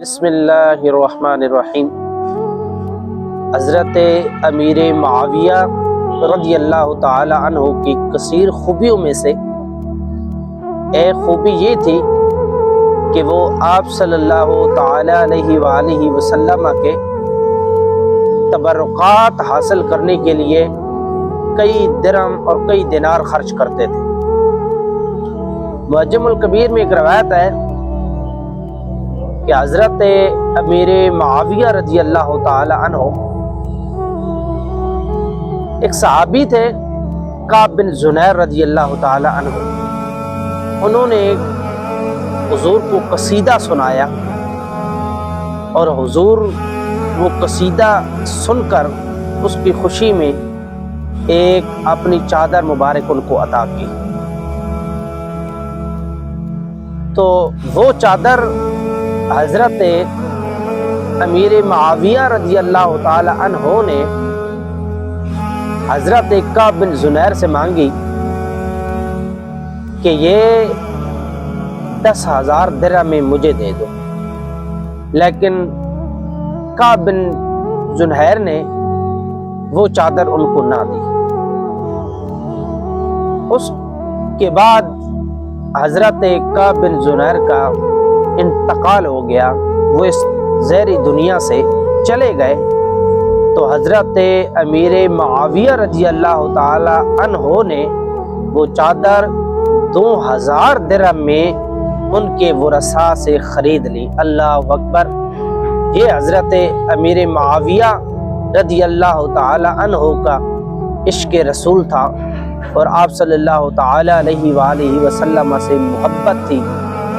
بسم اللہ الرحمن الرحیم۔ حضرت امیر معاویہ رضی اللہ تعالی عنہ کی کثیر خوبیوں میں سے ایک خوبی یہ تھی کہ وہ آپ صلی اللہ تعالی علیہ وآلہ وسلم کے تبرکات حاصل کرنے کے لیے کئی درہم اور کئی دینار خرچ کرتے تھے۔ معجم الکبیر میں ایک روایت ہے کہ حضرت امیر معاویہ رضی اللہ تعالی عنہ ایک صحابی تھے کعب بن زنیر رضی اللہ تعالی عنہ، انہوں نے حضور کو قصیدہ سنایا اور حضور وہ قصیدہ سن کر اس کی خوشی میں ایک اپنی چادر مبارک ان کو عطا کی۔ تو وہ چادر حضرت امیر معاویہ رضی اللہ تعالی عنہ نے حضرت کعب بن زنیر سے مانگی کہ یہ 10,000 درہم میں مجھے دے دو، لیکن کعب بن زنیر نے وہ چادر ان کو نہ دی۔ اس کے بعد حضرت کعب بن زنیر کا انتقال ہو گیا، وہ اس زہری دنیا سے چلے گئے۔ تو حضرت امیر معاویہ رضی اللہ تعالی عنہ نے وہ چادر 2,000 درہم میں ان کے ورثاء سے خرید لی۔ اللہ اکبر! یہ حضرت امیر معاویہ رضی اللہ تعالی عنہ کا عشق رسول تھا اور آپ صلی اللہ تعالی علیہ وآلہ وسلم سے محبت تھی۔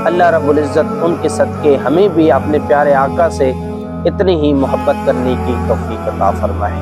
اللہ رب العزت ان کے صدقے ہمیں بھی اپنے پیارے آقا سے اتنی ہی محبت کرنے کی توفیق عطا فرمائے۔